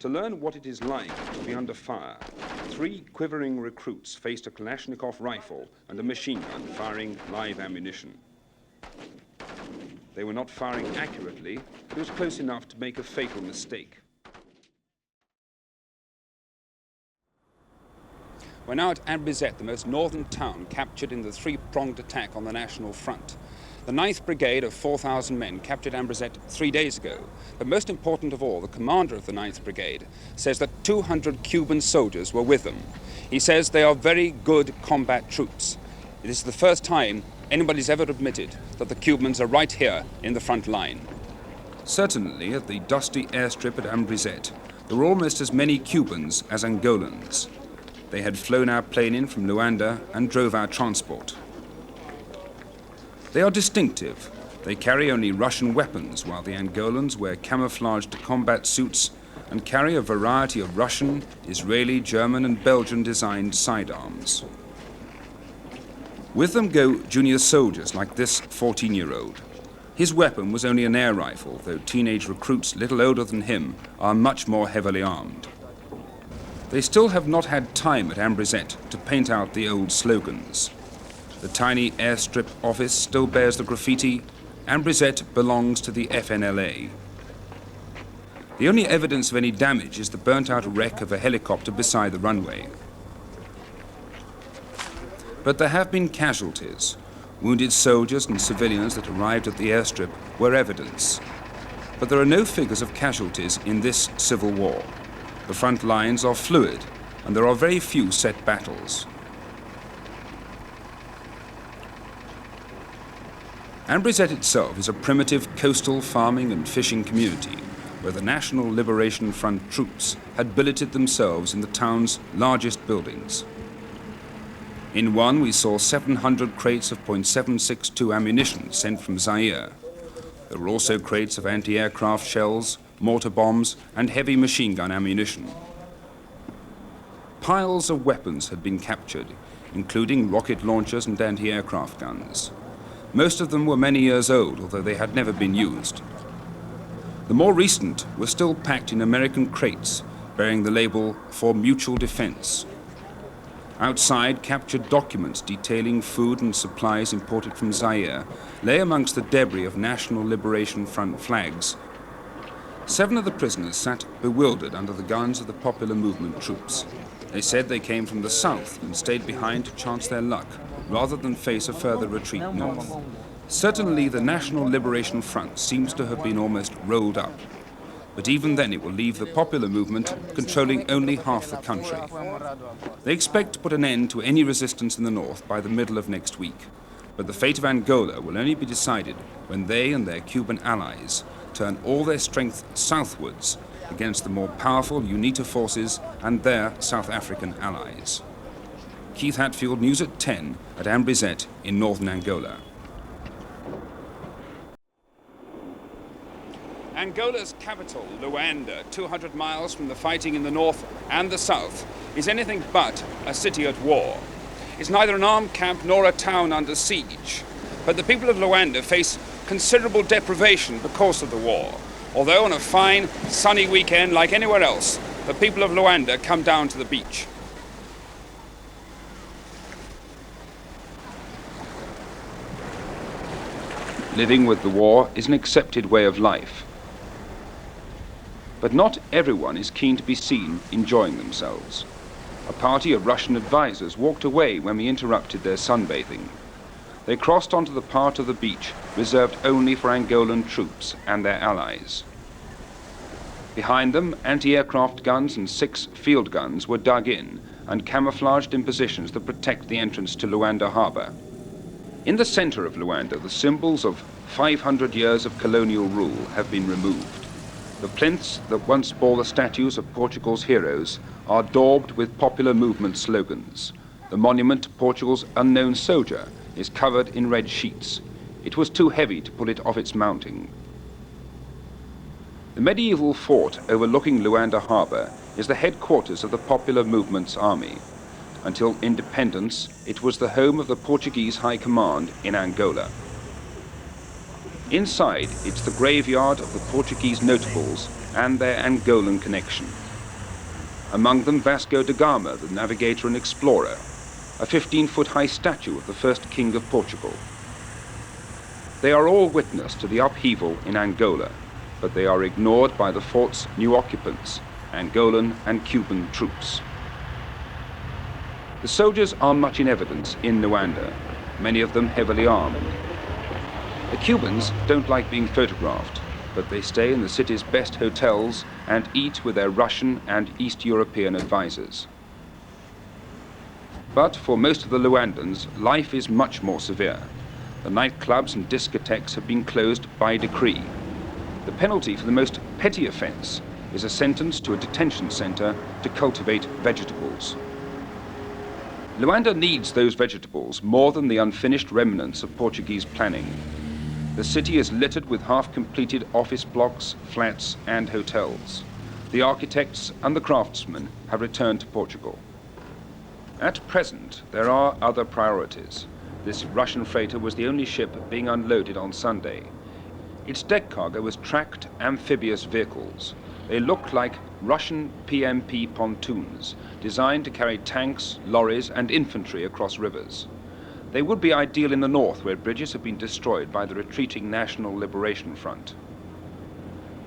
To learn what it is like to be under fire, 3 quivering recruits faced a Kalashnikov rifle and a machine gun firing live ammunition. They were not firing accurately, but it was close enough to make a fatal mistake. We're now at Ambrizete, the most northern town captured in the 3-pronged attack on the National Front. The 9th Brigade of 4,000 men captured Ambrizete 3 days ago. But most important of all, the commander of the 9th Brigade says that 200 Cuban soldiers were with them. He says they are very good combat troops. It is the first time anybody's ever admitted that the Cubans are right here in the front line. Certainly, at the dusty airstrip at Ambrizete, there were almost as many Cubans as Angolans. They had flown our plane in from Luanda and drove our transport. They are distinctive. They carry only Russian weapons, while the Angolans wear camouflaged combat suits and carry a variety of Russian, Israeli, German and Belgian-designed sidearms. With them go junior soldiers like this 14-year-old. His weapon was only an air rifle, though teenage recruits little older than him are much more heavily armed. They still have not had time at Ambrizete to paint out the old slogans. The tiny airstrip office still bears the graffiti, "Ambrizete belongs to the FNLA." The only evidence of any damage is the burnt-out wreck of a helicopter beside the runway. But there have been casualties. Wounded soldiers and civilians that arrived at the airstrip were evidence. But there are no figures of casualties in this civil war. The front lines are fluid, and there are very few set battles. Ambrizete itself is a primitive coastal farming and fishing community where the National Liberation Front troops had billeted themselves in the town's largest buildings. In one, we saw 700 crates of .762 ammunition sent from Zaire. There were also crates of anti-aircraft shells, mortar bombs, and heavy machine gun ammunition. Piles of weapons had been captured, including rocket launchers and anti-aircraft guns. Most of them were many years old, although they had never been used. The more recent were still packed in American crates, bearing the label "For Mutual Defense." Outside, captured documents detailing food and supplies imported from Zaire lay amongst the debris of National Liberation Front flags. 7 of the prisoners sat bewildered under the guns of the Popular Movement troops. They said they came from the south and stayed behind to chance their luck, rather than face a further retreat north. Certainly the National Liberation Front seems to have been almost rolled up. But even then it will leave the Popular Movement controlling only half the country. They expect to put an end to any resistance in the north by the middle of next week. But the fate of Angola will only be decided when they and their Cuban allies turn all their strength southwards against the more powerful UNITA forces and their South African allies. Keith Hatfield, News at 10 at Ambrizete in northern Angola. Angola's capital, Luanda, 200 miles from the fighting in the north and the south, is anything but a city at war. It's neither an armed camp nor a town under siege. But the people of Luanda face considerable deprivation because of the war. Although on a fine, sunny weekend like anywhere else, the people of Luanda come down to the beach. Living with the war is an accepted way of life. But not everyone is keen to be seen enjoying themselves. A party of Russian advisors walked away when we interrupted their sunbathing. They crossed onto the part of the beach reserved only for Angolan troops and their allies. Behind them, anti-aircraft guns and 6 field guns were dug in and camouflaged in positions that protect the entrance to Luanda harbour. In the centre of Luanda, the symbols of 500 years of colonial rule have been removed. The plinths that once bore the statues of Portugal's heroes are daubed with Popular Movement slogans. The monument to Portugal's unknown soldier is covered in red sheets. It was too heavy to pull it off its mounting. The medieval fort overlooking Luanda harbour is the headquarters of the Popular Movement's army. Until independence, it was the home of the Portuguese High Command in Angola. Inside, it's the graveyard of the Portuguese notables and their Angolan connection. among them Vasco da Gama, the navigator and explorer, a 15-foot-high statue of the first king of Portugal. They are all witness to the upheaval in Angola, but they are ignored by the fort's new occupants, Angolan and Cuban troops. The soldiers are much in evidence in Luanda, many of them heavily armed. The Cubans don't like being photographed, but they stay in the city's best hotels and eat with their Russian and East European advisors. But for most of the Luandans, life is much more severe. The nightclubs and discotheques have been closed by decree. The penalty for the most petty offence is a sentence to a detention centre to cultivate vegetables. Luanda needs those vegetables more than the unfinished remnants of Portuguese planning. The city is littered with half-completed office blocks, flats and hotels. The architects and the craftsmen have returned to Portugal. At present, there are other priorities. This Russian freighter was the only ship being unloaded on Sunday. Its deck cargo was tracked amphibious vehicles. They look like Russian PMP pontoons, designed to carry tanks, lorries and infantry across rivers. They would be ideal in the north, where bridges have been destroyed by the retreating National Liberation Front.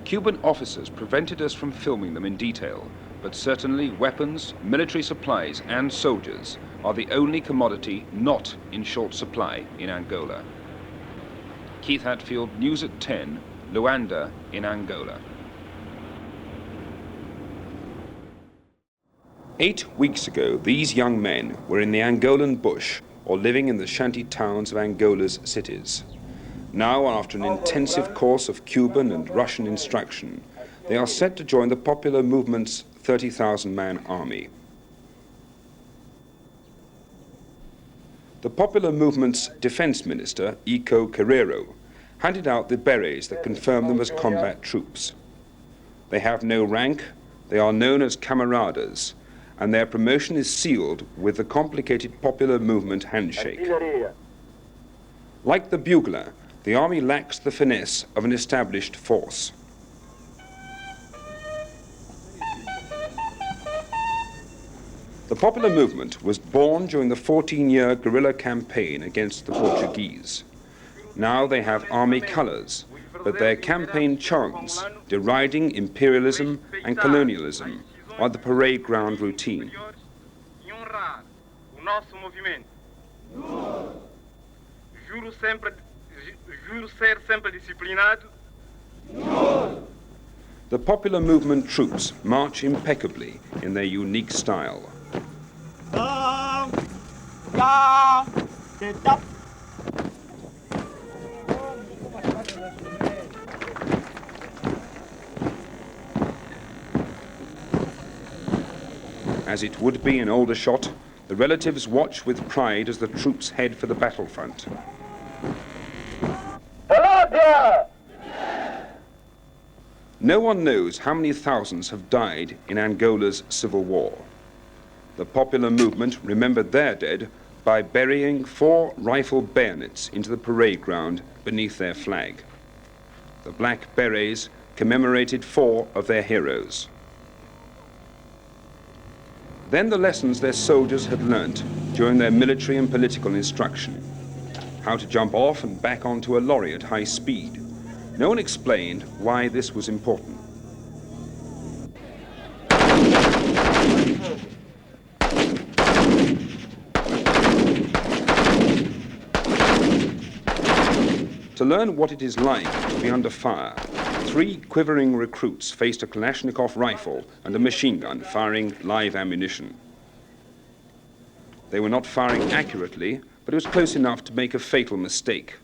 Cuban officers prevented us from filming them in detail, but certainly weapons, military supplies and soldiers are the only commodity not in short supply in Angola. Keith Hatfield, News at 10, Luanda in Angola. 8 weeks ago, these young men were in the Angolan bush or living in the shanty towns of Angola's cities. Now, after an intensive course of Cuban and Russian instruction, they are set to join the Popular Movement's 30,000-man army. The Popular Movement's defense minister, Ico Carrero, handed out the berets that confirm them as combat troops. They have no rank, they are known as camaradas, and their promotion is sealed with the complicated Popular Movement handshake. Like the bugler, the army lacks the finesse of an established force. The Popular Movement was born during the 14-year guerrilla campaign against the Portuguese. Now they have army colors, but their campaign chants, deriding imperialism and colonialism, are the parade ground routine. The Popular Movement troops march impeccably in their unique style. As it would be in Aldershot, the relatives watch with pride as the troops head for the battlefront. No one knows how many thousands have died in Angola's civil war. The Popular Movement remembered their dead by burying 4 rifle bayonets into the parade ground beneath their flag. The black berets commemorated 4 of their heroes. Then the lessons their soldiers had learnt during their military and political instruction. How to jump off and back onto a lorry at high speed. No one explained why this was important. To learn what it is like to be under fire, 3 quivering recruits faced a Kalashnikov rifle and a machine gun firing live ammunition. They were not firing accurately, but it was close enough to make a fatal mistake.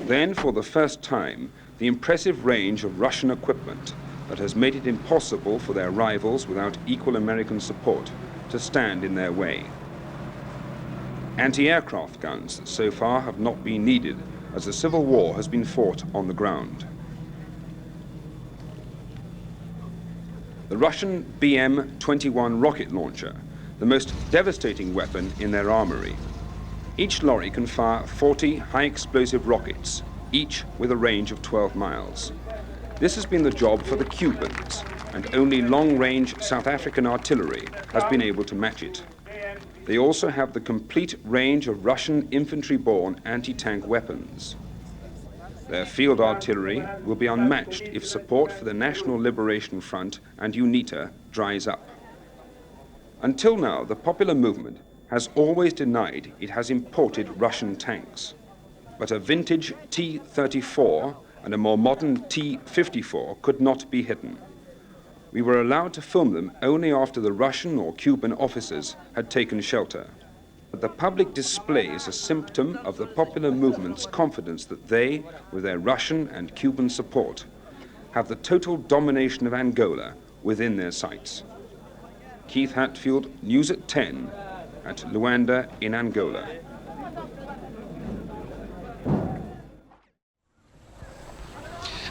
Then, for the first time, the impressive range of Russian equipment that has made it impossible for their rivals without equal American support to stand in their way. Anti-aircraft guns that so far have not been needed, as the Civil War has been fought on the ground. The Russian BM-21 rocket launcher, the most devastating weapon in their armory. Each lorry can fire 40 high-explosive rockets, each with a range of 12 miles. This has been the job for the Cubans, and only long-range South African artillery has been able to match it. They also have the complete range of Russian infantry-borne anti-tank weapons. Their field artillery will be unmatched if support for the National Liberation Front and UNITA dries up. Until now, the popular movement has always denied it has imported Russian tanks. But a vintage T-34 and a more modern T-54 could not be hidden. We were allowed to film them only after the Russian or Cuban officers had taken shelter. But the public display is a symptom of the popular movement's confidence that they, with their Russian and Cuban support, have the total domination of Angola within their sights. Keith Hatfield, News at 10, at Luanda in Angola.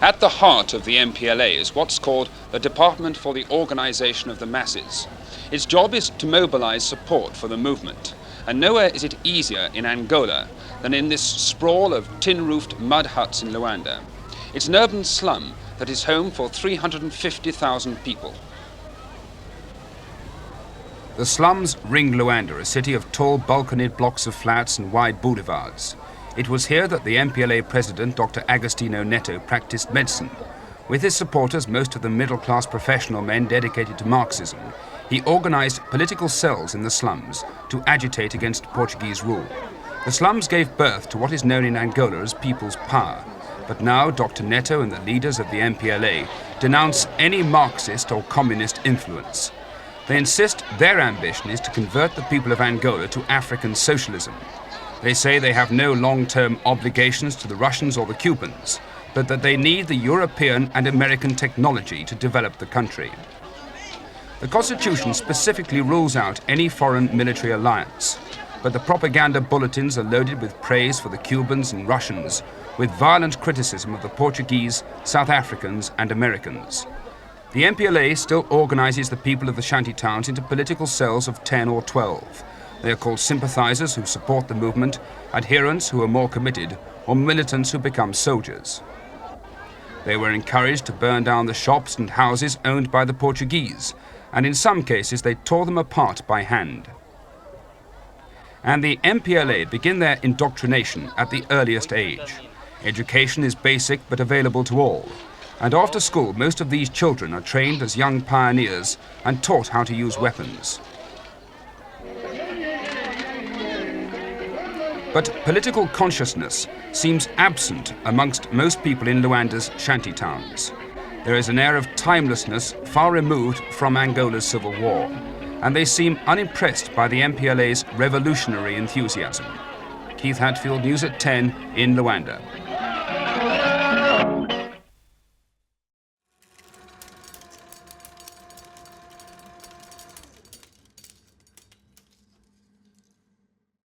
At the heart of the MPLA is what's called the Department for the Organization of the Masses. Its job is to mobilize support for the movement, and nowhere is it easier in Angola than in this sprawl of tin-roofed mud huts in Luanda. It's an urban slum that is home for 350,000 people. The slums ring Luanda, a city of tall balconied blocks of flats and wide boulevards. It was here that the MPLA president, Dr. Agostinho Neto, practiced medicine. With his supporters, most of them middle-class professional men dedicated to Marxism, he organized political cells in the slums to agitate against Portuguese rule. The slums gave birth to what is known in Angola as People's Power. But now Dr. Neto and the leaders of the MPLA denounce any Marxist or communist influence. They insist their ambition is to convert the people of Angola to African socialism. They say they have no long-term obligations to the Russians or the Cubans, but that they need the European and American technology to develop the country. The Constitution specifically rules out any foreign military alliance, but the propaganda bulletins are loaded with praise for the Cubans and Russians, with violent criticism of the Portuguese, South Africans and Americans. The MPLA still organizes the people of the shanty towns into political cells of 10 or 12. They are called sympathizers who support the movement, adherents who are more committed, or militants who become soldiers. They were encouraged to burn down the shops and houses owned by the Portuguese, and in some cases they tore them apart by hand. And the MPLA begin their indoctrination at the earliest age. Education is basic but available to all, and after school most of these children are trained as young pioneers and taught how to use weapons. But political consciousness seems absent amongst most people in Luanda's shanty towns. There is an air of timelessness far removed from Angola's civil war, and they seem unimpressed by the MPLA's revolutionary enthusiasm. Keith Hatfield, News at 10 in Luanda.